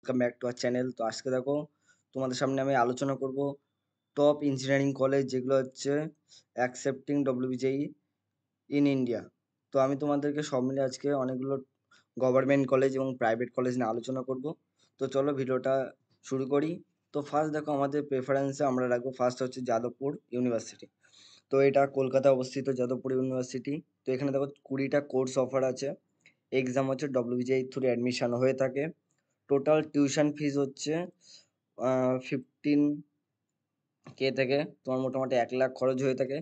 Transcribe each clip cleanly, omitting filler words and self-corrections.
Welcome back to our channel. তো আজকে দেখো তোমাদের সামনে আমি আলোচনা করব টপ ইঞ্জিনিয়ারিং কলেজ যেগুলো হচ্ছে অ্যাকসেপ্টিং ডব্লিউবিজেই ইন ইন্ডিয়া। তো আমি তোমাদেরকে সব মিলে আজকে অনেকগুলো গভর্নমেন্ট কলেজ এবং প্রাইভেট কলেজ নিয়ে আলোচনা করব। তো চলো ভিডিওটা শুরু করি। তো ফার্স্ট দেখো আমাদের প্রেফারেন্সে আমরা রাখবো ফার্স্ট হচ্ছে যাদবপুর ইউনিভার্সিটি। তো এটা কলকাতায় অবস্থিত যাদবপুর ইউনিভার্সিটি। তো এখানে দেখো 20টা কোর্স অফার আছে। এক্সাম হচ্ছে ডব্লিউবিজেই থ্রু অ্যাডমিশন হয়ে থাকে। টোটাল টিউশন ফিজ হচ্ছে 15K থেকে তোমার মোটামুটি 1 লাখ খরচ হয়ে থাকে।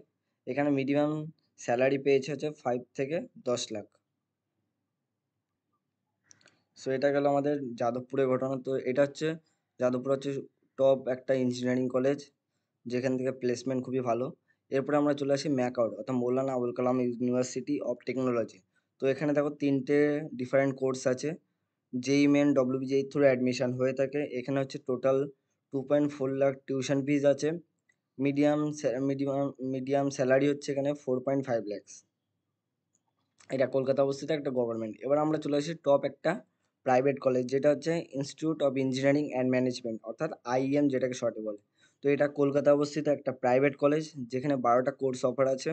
এখানে মিনিমাম স্যালারি পেয়েছে হচ্ছে 5 থেকে 10 লাখ। সো এটা গেল আমাদের যাদবপুরের ঘটনা। তো এটা হচ্ছে যাদবপুর হচ্ছে টপ একটা ইঞ্জিনিয়ারিং কলেজ, যেখান থেকে প্লেসমেন্ট খুবই ভালো। এরপরে আমরা চলে আসি ম্যাকআউট অর্থাৎ Maulana Abul Kalam university of technology. তো এখানে দেখো 3টে ডিফারেন্ট কোর্স আছে। যেই মেন ডব্লিউবিজেই থ্রু অ্যাডমিশন হয়ে থাকে। এখানে হচ্ছে টোটাল 2.4 লাখ টিউশন ফিজ আছে। মিডিয়াম মিডিয়াম মিডিয়াম স্যালারি হচ্ছে এখানে 4.5 lakhs। এটা কলকাতা অবস্থিত একটা গভর্নমেন্ট। এবার আমরা চলে আসি টপ একটা প্রাইভেট কলেজ, যেটা হচ্ছে institute of engineering and management অর্থাৎ আইএম, যেটাকে শর্টে বলে। তো এটা কলকাতা অবস্থিত একটা প্রাইভেট কলেজ, যেখানে 12টা কোর্স অফার আছে।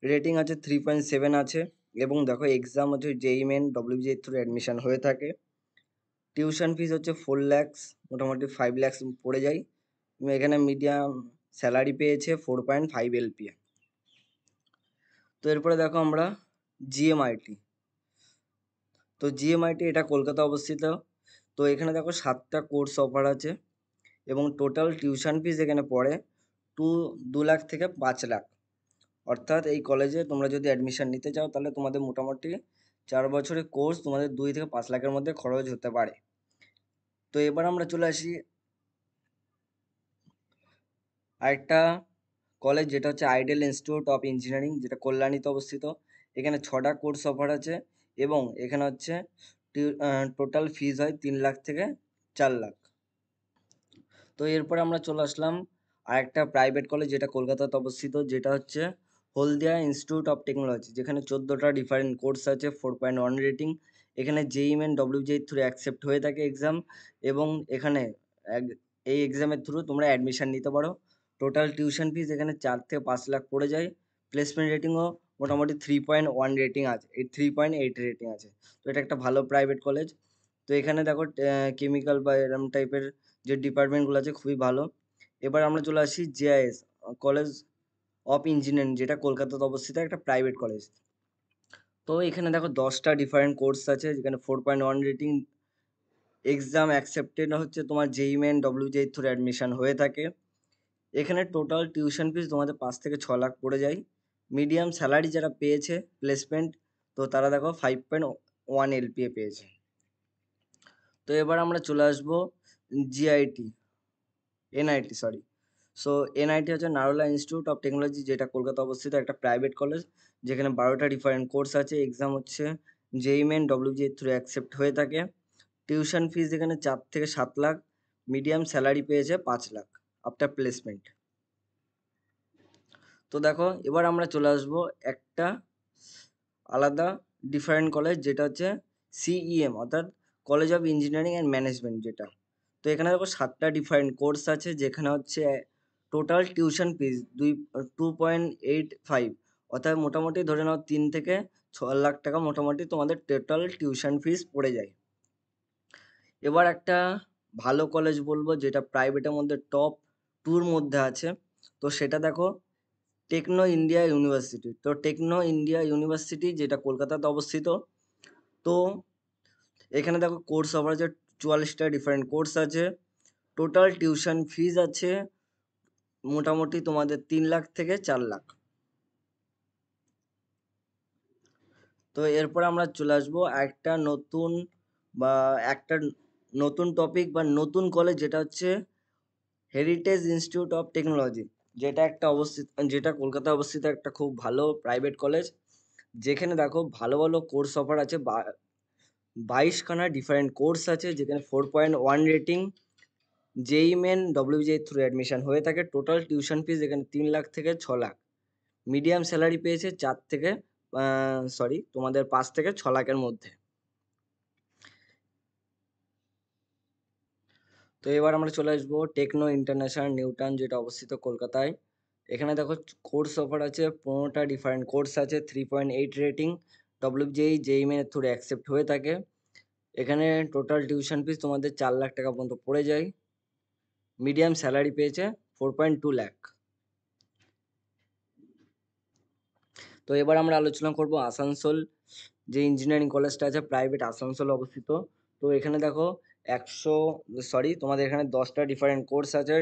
রেটিং আছে 3.7 আছে। এবং দেখো এক্সাম হচ্ছে জেই মেন ডব্লিউবিজেই থ্রু অ্যাডমিশন হয়ে থাকে। টিউশন ফিস হচ্ছে 4 lakhs, মোটামুটি 5 lakhs পড়ে যায়। এখানে মিডিয়াম স্যালারি পেয়েছে 4.5 LPA। তো এরপরে দেখো আমরা জিএমআইটি। তো জিএমআইটি এটা কলকাতা অবস্থিত। তো এখানে দেখো 7টা কোর্স অফার আছে এবং টোটাল টিউশন ফিস এখানে পড়ে 2 লাখ থেকে 5 লাখ। অর্থাৎ এই কলেজে তোমরা যদি অ্যাডমিশন নিতে চাও তাহলে তোমাদের মোটামুটি 4 বছরের কোর্স তোমাদের 2 থেকে 5 লাখের মধ্যে খরচ হতে পারে। তো এবার আমরা চলে আসি আরেকটা কলেজ, যেটা হচ্ছে আইডেল ইনস্টিটিউট অফ ইঞ্জিনিয়ারিং, যেটা কল্যাণীতে অবস্থিত। এখানে 6টা কোর্স অফার আছে এবং এখানে হচ্ছে টোটাল ফিজ হয় 3 লাখ থেকে 4 লাখ। তো এরপরে আমরা চলে আসলাম আরেকটা প্রাইভেট কলেজ, যেটা কলকাতাতে অবস্থিত, যেটা হচ্ছে হলদিয়া ইনস্টিটিউট অফ টেকনোলজি, যেখানে 14টা ডিফারেন্ট কোর্স আছে, 4.1 রেটিং। এখানে জেই মেন ডব্লিউজেই থ্রু অ্যাকসেপ্ট হয়ে থাকে এক্সাম। এবং এখানে এই এক্সামের থ্রু তোমরা অ্যাডমিশন নিতে পারো। টোটাল টিউশন ফিস এখানে 4 থেকে 5 লাখ পড়ে যায়। প্লেসমেন্ট রেটিংও মোটামুটি 3.1 রেটিং আছে, 3.8 রেটিং আছে। তো এটা একটা ভালো প্রাইভেট কলেজ। তো এখানে দেখো কেমিক্যাল বা এরম টাইপের যে ডিপার্টমেন্টগুলো আছে খুবই ভালো। এবার আমরা চলে আসি জেআইএস কলেজ অফ ইঞ্জিনিয়ারিং, যেটা কলকাতাতে অবস্থিত একটা প্রাইভেট কলেজ। তো এখানে দেখো 10টা ডিফারেন্ট কোর্স আছে, যেখানে 4.1 রেটিং। এক্সাম অ্যাকসেপ্টেড হচ্ছে তোমার জেই মেন ডব্লিউজেই থ্রু অ্যাডমিশন হয়ে থাকে। এখানে টোটাল টিউশন ফিস তোমাদের 5 থেকে 6 লাখ পড়ে যায়। মিডিয়াম স্যালারি যারা পেয়েছে প্লেসমেন্ট, তো তারা দেখো 5.1 LPA পেয়েছে। তো এবার আমরা চলে আসবো GIT NIT sorry so NIT হচ্ছে নারোলা ইনস্টিটিউট অফ টেকনোলজি, যেটা কলকাতা অবস্থিত একটা প্রাইভেট কলেজ, যেখানে 12টা ডিফারেন্ট কোর্স আছে। এক্সাম হচ্ছে জেই মেন ডব্লিউজেই থ্রু অ্যাকসেপ্ট হয়ে থাকে। টিউশন ফিস এখানে 4 থেকে 7 লাখ। মিডিয়াম স্যালারি পেয়েছে 5 লাখ আফটার প্লেসমেন্ট। তো দেখো এবার আমরা চলে আসবো একটা আলাদা ডিফারেন্ট কলেজ, যেটা হচ্ছে সিইএম অর্থাৎ college of engineering and management, যেটা। তো এখানে দেখো 7টা ডিফারেন্ট কোর্স আছে, যেখানে হচ্ছে টোটাল টিউশন ফিস 2.85, অর্থাৎ মোটামুটি ধরে নাও 3 থেকে 6 লাখ টাকা মোটামুটি তোমাদের টোটাল টিউশন ফিস পড়ে যায়। এবার একটা ভালো কলেজ বলবো, যেটা প্রাইভেটের মধ্যে টপ 2-র মধ্যে আছে। তো সেটা দেখো টেকনো ইন্ডিয়া ইউনিভার্সিটি। তো টেকনো ইন্ডিয়া ইউনিভার্সিটি, যেটা কলকাতাতে অবস্থিত। তো এখানে দেখো কোর্স অফার আছে, 44টা ডিফারেন্ট কোর্স আছে। টোটাল টিউশন ফিজ আছে মোটামুটি তোমাদের 3 লাখ থেকে 4 লাখ। তো এরপর আমরা চলে আসবো একটা নতুন বা একটা নতুন টপিক বা নতুন কলেজ, যেটা হচ্ছে হেরিটেজ ইনস্টিটিউট অফ টেকনোলজি, যেটা কলকাতায় অবস্থিত একটা খুব ভালো প্রাইভেট কলেজ, যেখানে দেখো ভালো ভালো কোর্স অফার আছে। 22খানা ডিফারেন্ট কোর্স আছে, যেখানে 4.1 রেটিং। জেই মেন ডব্লিউজেই থ্রু অ্যাডমিশন হয়ে থাকে। টোটাল টিউশন ফিস এখানে 3 লাখ থেকে 6 লাখ। মিডিয়াম স্যালারি পেয়েছে 5 থেকে 6 লাখের মধ্যে। তো এবার আমরা চলে আসবো টেকনো ইন্টারন্যাশনাল নিউটাউন, যেটা অবস্থিত কলকাতায়। এখানে দেখো কোর্স অফার আছে, 15টা ডিফারেন্ট কোর্স আছে, 3.8 রেটিং, ডব্লিউজেই জেই মেনের থ্রু অ্যাকসেপ্ট হয়ে থাকে। এখানে টোটাল টিউশন ফিস তোমাদের 4 লাখ টাকা পর্যন্ত পড়ে যায়। মিডিয়াম স্যালারি পেয়েছে 4.2 লাখ। তো এবার আমরা আলোচনা করব আসানসোল যে ইঞ্জিনিয়ারিং কলেজটা আছে, প্রাইভেট, আসানসোল অবস্থিত। তো এখানে দেখো তোমাদের এখানে 10টা ডিফারেন্ট কোর্স আছে।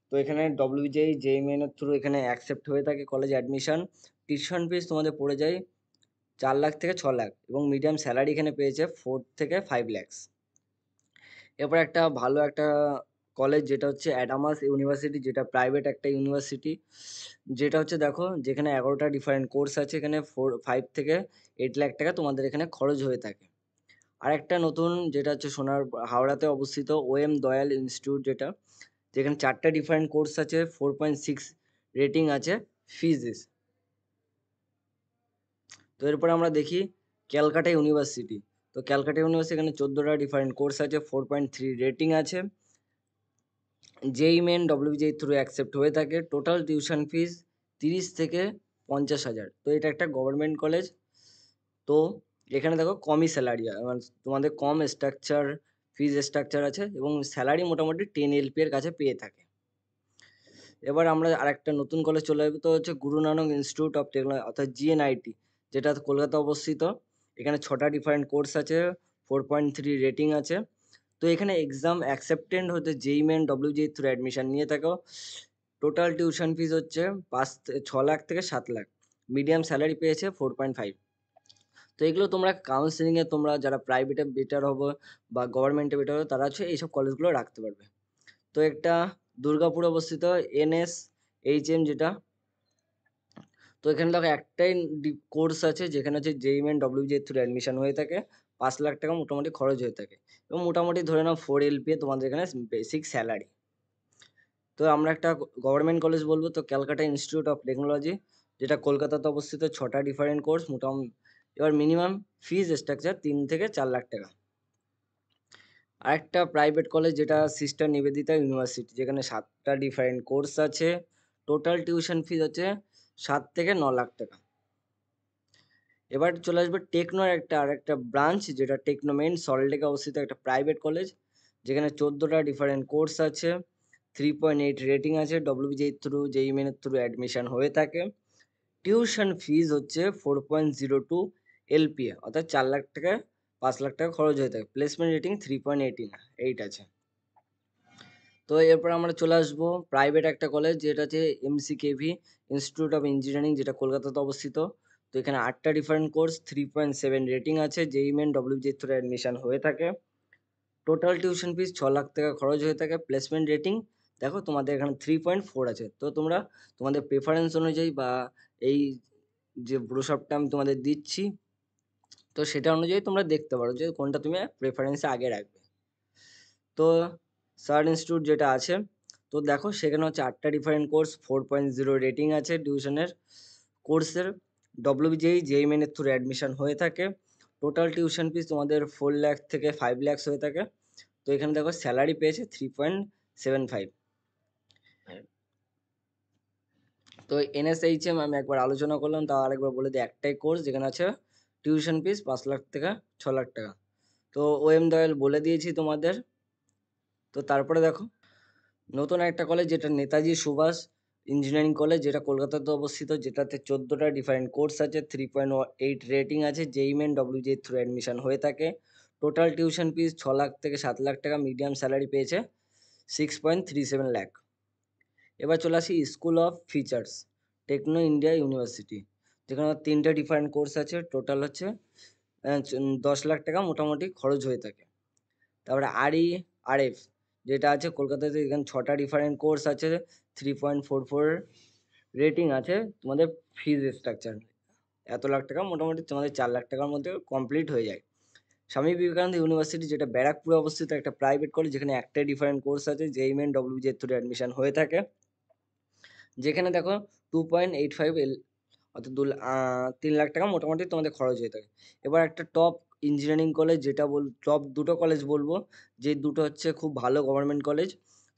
তো এখানে ডব্লিউজেই জেইমেন এর থ্রু এখানে অ্যাকসেপ্ট হয়ে থাকে কলেজ অ্যাডমিশন। টিউশন ফিস তোমাদের পড়ে যায় 4 লাখ থেকে 6 লাখ, এবং মিডিয়াম স্যালারি এখানে পেয়েছে 4 থেকে 5 ল্যাক্স। এরপর একটা ভালো একটা কলেজ যেটা হচ্ছে অ্যাডামাস ইউনিভার্সিটি, যেটা প্রাইভেট একটা ইউনিভার্সিটি, যেটা হচ্ছে দেখো যেখানে 11টা ডিফারেন্ট কোর্স আছে। এখানে 5 থেকে 8 লাখ টাকা তোমাদের এখানে খরচ হয়ে থাকে। আর একটা নতুন যেটা হচ্ছে হাওড়াতে অবস্থিত ওএম দয়াল ইনস্টিটিউট, যেখানে 4টা ডিফারেন্ট কোর্স আছে, 4.6 রেটিং আছে, ফিজিস। তো এরপর আমরা দেখি ক্যালকাটা ইউনিভার্সিটি। তো ক্যালকাটা ইউনিভার্সিটি এখানে 14টা ডিফারেন্ট কোর্স আছে, 4.3 রেটিং আছে, জেই মেন ডব্লিউজেই থ্রু অ্যাকসেপ্ট হয়ে থাকে। টোটাল টিউশন ফিস 30 থেকে 50,000। তো এটা একটা গভর্নমেন্ট কলেজ। তো এখানে দেখো কমই স্যালারি, মানে তোমাদের কম ফিজ স্ট্রাকচার আছে, এবং স্যালারি মোটামুটি 10 এলপি এর কাছে পেয়ে থাকে। এবার আমরা আরেকটা নতুন কলেজ চলে যাবো, তো হচ্ছে Guru Nanak institute of technology, অর্থাৎ জিএনআইটি, যেটা কলকাতা অবস্থিত। এখানে 6টা ডিফারেন্ট কোর্স আছে, 4.3 রেটিং আছে। তো এখানে এক্সাম অ্যাকসেপ্টেন্ট হতে জেই মেন ডব্লিউজেই থ্রু অ্যাডমিশন নিয়ে থাকো। টোটাল টিউশন ফিস হচ্ছে 6 লাখ থেকে 7 লাখ। মিডিয়াম স্যালারি পেয়েছে 4.5। তো এগুলো তোমরা কাউন্সিলিংয়ে তোমরা যারা প্রাইভেটে বেটার হবে বা গভর্নমেন্টে বেটার হবে, তারা হচ্ছে এইসব কলেজগুলো রাখতে পারবে। তো একটা দুর্গাপুর অবস্থিত NSHM, যেটা, তো এখানে দেখো একটাই কোর্স আছে, যেখানে হচ্ছে জেই মেন ডব্লিউজেই থ্রু অ্যাডমিশন হয়ে থাকে। 5 লাখ টাকা মোটামুটি খরচ হয়ে থাকে, এবং মোটামুটি ধরে নাও 4 এলপিএ তোমাদের এখানে বেসিক স্যালারি। তো আমরা একটা গভর্নমেন্ট কলেজ বলবো, তো ক্যালকাটা ইনস্টিটিউট অফ টেকনোলজি, যেটা কলকাতাতে অবস্থিত। 6টা ডিফারেন্ট কোর্স মোটামুটি। এবার মিনিমাম ফিজ স্ট্রাকচার 3 থেকে 4 লাখ টাকা। আরেকটা প্রাইভেট কলেজ যেটা সিস্টার নিবেদিতা ইউনিভার্সিটি, যেখানে 7টা ডিফারেন্ট কোর্স আছে। টোটাল টিউশন ফিজ হচ্ছে 7 থেকে 9 লাখ টাকা। এবার চলে আসবে টেকনোর আরেকটা ব্রাঞ্চ, যেটা টেকনোমেন সল্টলেকে অবস্থিত একটা প্রাইভেট কলেজ, যেখানে 14টা ডিফারেন্ট কোর্স আছে, 3.8 রেটিং আছে, ডব্লিউবিজেই থ্রু জেই মেনের থ্রু অ্যাডমিশন হয়ে থাকে। টিউশন ফিজ হচ্ছে 4.02 এলপিএ, অর্থাৎ 4 লাখ টাকা 5 লাখ টাকা খরচ হয়ে থাকে। প্লেসমেন্ট রেটিং 3.8 আছে। তো এরপর আমরা চলে আসবো প্রাইভেট একটা কলেজ, যেটা হচ্ছে MCKV ইনস্টিটিউট অফ ইঞ্জিনিয়ারিং, যেটা কলকাতাতে অবস্থিত। তো এখানে 8টা ডিফারেন্ট কোর্স, 3.7 রেটিং আছে, জেই মেন ডব্লিউজেই থ্রু অ্যাডমিশন হয়ে থাকে। টোটাল টিউশন ফিস 6 লাখ টাকা খরচ হয়ে থাকে। প্লেসমেন্ট রেটিং দেখো তোমাদের এখানে 3.4 আছে। তো তোমরা তোমাদের প্রেফারেন্স অনুযায়ী বা এই যে ব্রোশারটা আমি তোমাদের দিচ্ছি, তো সেটা অনুযায়ী তোমরা দেখতে পারো যে কোনটা তুমি প্রেফারেন্সে আগে রাখবে। তো সার ইনস্টিটিউট যেটা আছে, তো দেখো সেখানে হচ্ছে 8টা ডিফারেন্ট কোর্স, 4.0 রেটিং আছে টিউশনের কোর্সের। ডব্লিউবিজেই জেই মেনের থ্রু অ্যাডমিশন হয়ে থাকে। টোটাল টিউশন ফিস তোমাদের 4 লাখ থেকে 5 লাখ হয়ে থাকে। তো এখানে দেখো স্যালারি পেয়েছে 3.75। তো NSHM আমি একবার আলোচনা করলাম, তা আরেকবার বলে দিই, একটাই কোর্স যেখানে আছে টিউশন ফিস 5 লাখ থেকে 6 লাখ টাকা। তো OM দয়াল বলে দিয়েছি তোমাদের। তো তারপরে দেখো নতুন একটা কলেজ, যেটা নেতাজি সুভাষ ইঞ্জিনিয়ারিং কলেজ, যেটা কলকাতাতে অবস্থিত, যেটাতে 14টা ডিফারেন্ট কোর্স আছে, 3.8 রেটিং আছে, জেই মেন ডব্লিউজেই থ্রু অ্যাডমিশন হয়ে থাকে। টোটাল টিউশন ফিস 6 লাখ থেকে 7 লাখ টাকা। মিডিয়াম স্যালারি পেয়েছে 6.37 লাখ। এবার চলে আসি school of features Techno India university, যেখানে 3টে ডিফারেন্ট কোর্স আছে। টোটাল হচ্ছে 10 লাখ টাকা মোটামুটি খরচ হয়ে থাকে। তারপরে RERF, যেটা আছে কলকাতাতে, এখানে 6টা ডিফারেন্ট কোর্স আছে, 3.44 রেটিং আছে। তোমাদের ফিজ স্ট্রাকচার এত লাখ টাকা, মোটামুটি তোমাদের 4 লাখ টাকার মধ্যে কমপ্লিট হয়ে যায়। স্বামী বিবেকানন্দ ইউনিভার্সিটি, যেটা ব্যারাকপুরে অবস্থিত একটা প্রাইভেট কলেজ, যেখানে একটাই ডিফারেন্ট কোর্স আছে, জেই মেন ডব্লিউজেই থ্রু অ্যাডমিশন হয়ে থাকে। যেখানে দেখো 2.85 অর্থাৎ 3 লাখ টাকা মোটামুটি তোমাদের খরচ হয়ে থাকে। এবার একটা টপ ইঞ্জিনিয়ারিং কলেজ, যেটা টপ দুটো কলেজ বলবো, যে দুটো হচ্ছে খুব ভালো গভর্নমেন্ট কলেজ।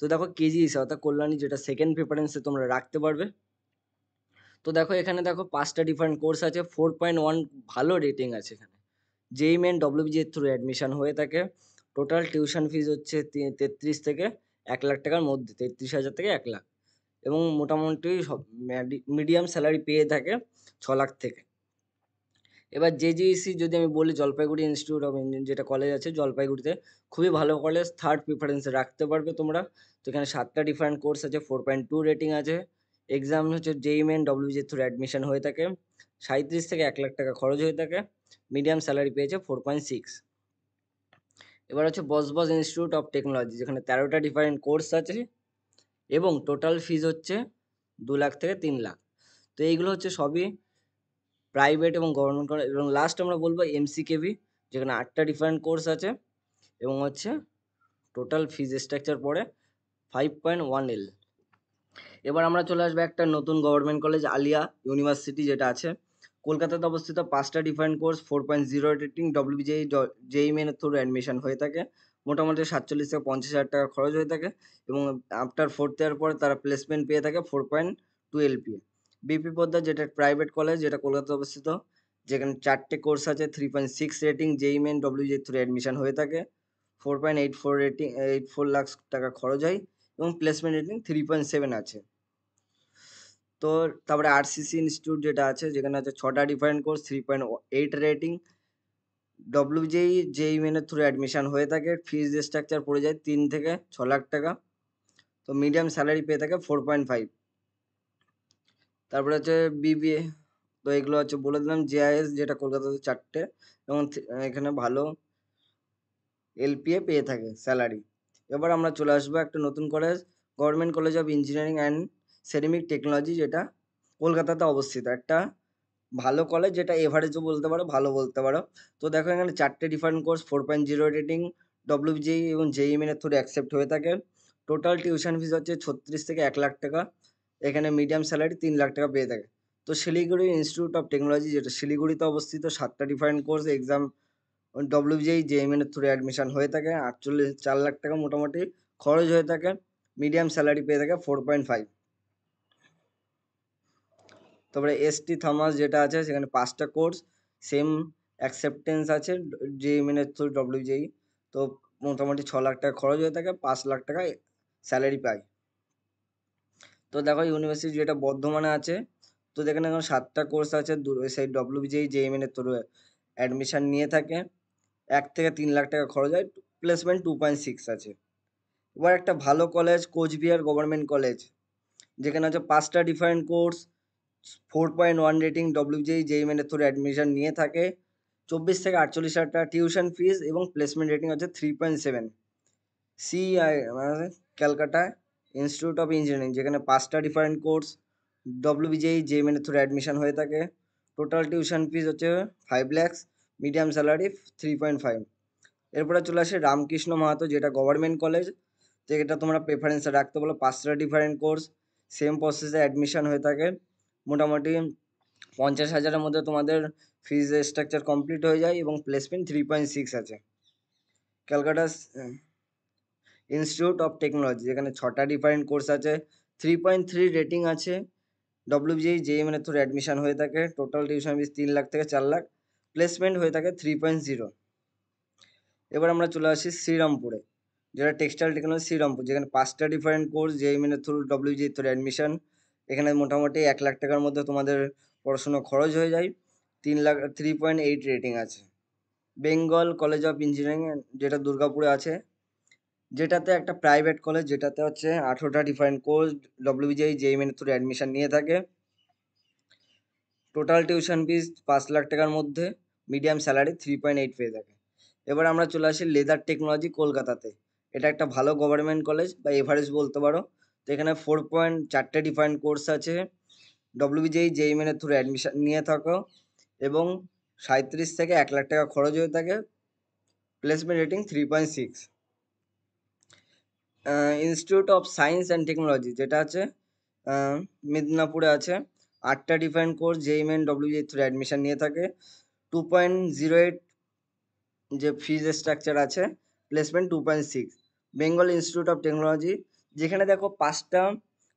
তো দেখো কেজিএস অর্থাৎ কল্যাণী, যেটা সেকেন্ড প্রেফারেন্সে তোমরা রাখতে পারবে। তো দেখো এখানে দেখো 5টা ডিফারেন্ট কোর্স আছে, 4.1 ভালো রেটিং আছে এখানে। যেই মেন ডব্লিউবিজি এর থ্রু অ্যাডমিশন হয়ে থাকে। টোটাল টিউশন ফিজ হচ্ছে 33 থেকে 1 লাখ টাকার মধ্যে, 33,000 থেকে 1 লাখ। এবং মোটামুটি সব মিডিয়াম স্যালারি পেয়ে থাকে 6 লাখ থেকে। এবার জেজিইসি যদি আমি বলি, জলপাইগুড়ি ইনস্টিটিউট অফ ইঞ্জিনিয়ারিং, যেটা কলেজ আছে জলপাইগুড়িতে, খুবই ভালো কলেজ, থার্ড প্রিফারেন্সে রাখতে পারবে তোমরা। তো এখানে 7টা ডিফারেন্ট কোর্স আছে, 4.2 রেটিং আছে। এক্সাম হচ্ছে যেই মেন ডব্লিউজি থ্রু অ্যাডমিশন হয়ে থাকে। 37 থেকে 1 লাখ টাকা খরচ হয়ে থাকে। মিডিয়াম স্যালারি পেয়েছে 4.6। এবার হচ্ছে বসবস ইনস্টিটিউট অফ টেকনোলজি, যেখানে 13টা ডিফারেন্ট কোর্স আছে এবং টোটাল ফিজ হচ্ছে 2 লাখ থেকে 3 লাখ। তো এইগুলো হচ্ছে সবই প্রাইভেট এবং গভর্নমেন্ট কলেজ। এবং লাস্ট আমরা বলবো এমসিকেভি, যেখানে 8টা ডিফারেন্ট কোর্স আছে এবং হচ্ছে টোটাল ফিজ স্ট্রাকচার পড়ে 5.1L। এবার আমরা চলে আসবো একটা নতুন গভর্নমেন্ট কলেজ, আলিয়া ইউনিভার্সিটি, যেটা আছে কলকাতাতে অবস্থিত। 5টা ডিফারেন্ট কোর্স, 4.0 রেটিং, ডব্লিউবিজেই জেই মেনের থ্রু অ্যাডমিশন হয়ে থাকে। মোটামুটি 47 থেকে 50,000 টাকা খরচ হয়ে থাকে এবং আফটার 4th ইয়ার পরে তারা প্লেসমেন্ট পেয়ে থাকে 4.2 LPA। বিপি পোদ্দার, যেটা প্রাইভেট কলেজ, যেটা কলকাতাতে অবস্থিত, যেখানে 4টে কোর্স আছে, 3.6 রেটিং, যেই মেন ডব্লিউবিজেই থ্রু অ্যাডমিশন হয়ে থাকে। 4.84 রেটিং, 84 লাখ টাকা খরচ হয় এবং প্লেসমেন্ট রেটিং 3.7 আছে। তো তারপরে আরসিসি ইনস্টিটিউট, যেটা আছে, যেখানে আছে 6টা ডিফারেন্ট কোর্স, 3.8 রেটিং, জেই মেনের থ্রু অ্যাডমিশন হয়ে থাকে। ফিজ স্ট্রাকচার পড়ে যায় 3 থেকে 6 লাখ টাকা। তো মিডিয়াম স্যালারি পেয়ে থাকে 4.5। তারপরে হচ্ছে বিবিএ। তো এগুলো হচ্ছে বলে দিলাম। জেআইএস, যেটা কলকাতাতে 4টে এবং এখানে ভালো এলপিএ পেয়ে থাকে স্যালারি। এবার আমরা চলে আসবো একটা নতুন college, government college of engineering and ceramic technology, যেটা কলকাতাতে অবস্থিত। একটা ভালো কলেজ, যেটা এভারেজও বলতে পারো, ভালো বলতে পারো। তো দেখো এখানে 4টে ডিফারেন্ট কোর্স, 4.0 রেটিং, ডব্লিউবিজেই এবং জেই মেনের থ্রু অ্যাকসেপ্ট হয়ে থাকে। টোটাল টিউশন ফিস হচ্ছে 36 থেকে 1 লাখ টাকা। এখানে মিডিয়াম স্যালারি 3 লাখ টাকা পেয়ে থাকে। তো শিলিগুড়ি ইনস্টিটিউট অফ টেকনোলজি, যেটা শিলিগুড়িতে অবস্থিত, 7টা different course, exam WBJEE JEM এর থ্রু অ্যাডমিশন হয়ে থাকে। 4 লাখ টাকা মোটামুটি খরচ হয়ে থাকে। মিডিয়াম স্যালারি পেয়ে থাকে 4.5। তারপরে এসটি থমাস, যেটা আছে, সেখানে 5টা কোর্স, সেম অ্যাকসেপ্টেন্স আছে জেইএম এর থ্রু ডব্লিউবিজেই। তো মোটামুটি 6 লাখ টাকা খরচ হয়ে থাকে, 5 লাখ টাকা স্যালারি পায়। তো দেখো ইউনিভার্সিটি, যেটা বর্ধমানে আছে, তো যেখানে এখন 7টা কোর্স আছে, সেই ডব্লিউবিজেই জেইএম এর থ্রু অ্যাডমিশন নিয়ে থাকে। 1 থেকে 3 লাখ টাকা খরচ হয়, প্লেসমেন্ট 2.6 আছে। এবার একটা ভালো কলেজ, কোচবিহার গভর্নমেন্ট কলেজ, যেখানে আছে 5টা ডিফারেন্ট কোর্স, 4.1 রেটিং, ডব্লিউজেই জেইএম এর থ্রু অ্যাডমিশন নিয়ে থাকে। 24 থেকে 48,000 টাকা টিউশন ফিস এবং প্লেসমেন্ট রেটিং হচ্ছে 3.7। সিআই মানে ক্যালকাটা ইনস্টিটিউট অফ ইঞ্জিনিয়ারিং, যেখানে 5টা ডিফারেন্ট কোর্স, ডব্লিউবিজেই জেইএম এর থ্রু অ্যাডমিশন হয়ে থাকে। টোটাল টিউশন ফিস হচ্ছে 5 lakhs, মিডিয়াম স্যালারি 3.5। এরপরে চলে আসে রামকৃষ্ণ মাহাতো, যেটা গভর্নমেন্ট কলেজ, যেটা তোমরা প্রেফারেন্সে রাখতে বলো। 5টা ডিফারেন্ট কোর্স, সেম প্রসেসে অ্যাডমিশন হয়ে থাকে। মোটামুটি 50,000-এর মধ্যে তোমাদের ফিজ স্ট্রাকচার কমপ্লিট হয়ে যায় এবং প্লেসমেন্ট 3.6 আছে। ক্যালকাটা ইনস্টিটিউট অফ টেকনোলজি, যেখানে 6টা ডিফারেন্ট কোর্স আছে, 3.3 রেটিং আছে, ডব্লিউবিজেই জেইএম এর থ্রু অ্যাডমিশন হয়ে থাকে। টোটাল টিউশন ফিস 3 লাখ থেকে 4 লাখ, প্লেসমেন্ট হয়ে থাকে 3.0। এবার আমরা চলে আসি শ্রীরামপুরে, যেটা টেক্সটাইল টেকনোলজি শ্রীরামপুর, যেখানে 5টা ডিফারেন্ট কোর্স, জেইএম এর থ্রু ডব্লিউবিজেই থ্রু অ্যাডমিশন। এখানে মোটামুটি 1 লাখ টাকার মধ্যে তোমাদের পড়াশোনা খরচ হয়ে যায়। 3.8 রেটিং আছে। বেঙ্গল কলেজ অফ ইঞ্জিনিয়ারিং, যেটা দুর্গাপুরে আছে, যেটাতে একটা প্রাইভেট কলেজ, যেটাতে হচ্ছে 18টা ডিফারেন্ট কোর্স, ডব্লিউবিজেই জেইএম এর থ্রু অ্যাডমিশন নিয়ে থাকে। টোটাল টিউশন ফিস 5 লাখ টাকার মধ্যে, মিডিয়াম স্যালারি 3.8 পেয়ে থাকে। এবার আমরা চলে আসি লেদার টেকনোলজি, কলকাতাতে। এটা একটা ভালো গভর্নমেন্ট কলেজ বা এভারেজ বলতে পারো। তো এখানে 4.4টে ডিফারেন্ট কোর্স আছে, ডব্লিউবিজেই জেইএম এর থ্রু অ্যাডমিশন নিয়ে থাকো এবং 37 থেকে 1 লাখ টাকা খরচ হয়ে থাকে, placement rating 3.6। Institute of science and technology, যেটা আছে মিদনাপুরে আছে। 8টা different course, JEM and WBJEE through admission নিয়ে থাকে। 2.08 যে ফিজ স্ট্রাকচার আছে, placement 2.6। Bengal institute of technology, যেখানে দেখো 5টা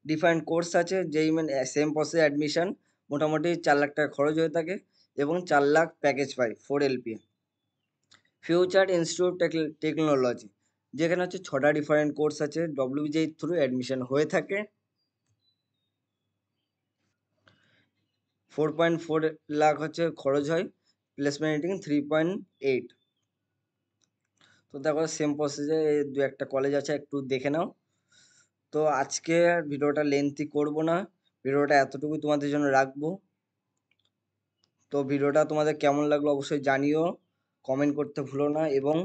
ডিফারেন্ট কোর্স আছে, যেই মানে সেম প্রসেস অ্যাডমিশন, মোটামুটি 4 লাখ টাকা খরচ হয়ে থাকে এবং 4 লাখ প্যাকেজ পাই 4 LPA। ফিউচার ইনস্টিটিউট টেকনোলজি, যেখানে হচ্ছে 6টা ডিফারেন্ট কোর্স আছে, WBJEE থ্রু অ্যাডমিশন হয়ে থাকে। 4.4 লাখ হচ্ছে খরচ হয়, প্লেসমেন্ট রেটিং 3.8। তো দেখো সেম প্রসেসে দু একটা কলেজ আছে, একটু দেখে নাও। তো আজকে আর ভিডিওটা লেন্থি করব না, ভিডিওটা এতটুকুই তোমাদের জন্য রাখবো। তো ভিডিওটা তোমাদের কেমন লাগলো অবশ্যই জানিও, কমেন্ট করতে ভুলো না, এবং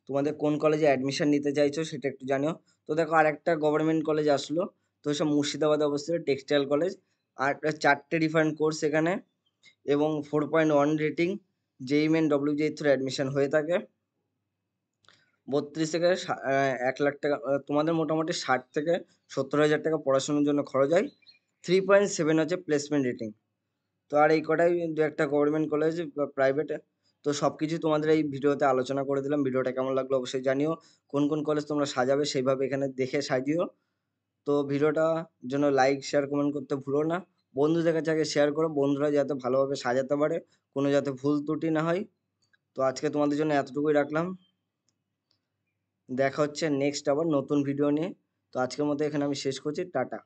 তোমাদের কোন কলেজে অ্যাডমিশন নিতে চাইছো সেটা একটু জানিও। তো দেখো আরেকটা গভর্নমেন্ট কলেজ আসলো, তো সব মুর্শিদাবাদে অবস্থিত টেক্সটাইল কলেজ। আর 4টে ডিফারেন্ট কোর্স এখানে, এবং 4.1 রেটিং, যেই মেন WBJEE থ্রু অ্যাডমিশন হয়ে থাকে। 32 থেকে 1 লাখ টাকা, তোমাদের মোটামুটি 60 থেকে 70 হাজার টাকা পড়াশোনার জন্য খরচ হয়। 3.7 হচ্ছে প্লেসমেন্ট রেটিং। তো আর এই কটাই দু একটা গভর্নমেন্ট কলেজ বা প্রাইভেট। তো সব কিছু তোমাদের এই ভিডিওতে আলোচনা করে দিলাম। ভিডিওটা কেমন লাগলো অবশ্যই জানিও, কোন কোন কলেজ তোমরা সাজাবে সেইভাবে এখানে দেখে সাজিও। তো ভিডিওটা জন্য লাইক শেয়ার কমেন্ট করতে ভুলো না, বন্ধুদের কাছে আগে শেয়ার করো, বন্ধুরা যাতে ভালোভাবে সাজাতে পারে, কোনো যাতে ভুল ত্রুটি না হয়। তো আজকে তোমাদের জন্য এতটুকুই রাখলাম, দেখা হচ্ছে নেক্সট আবার নতুন ভিডিও নিয়ে। তো আজকের মতো এখানে আমি শেষ করছি, টাটা।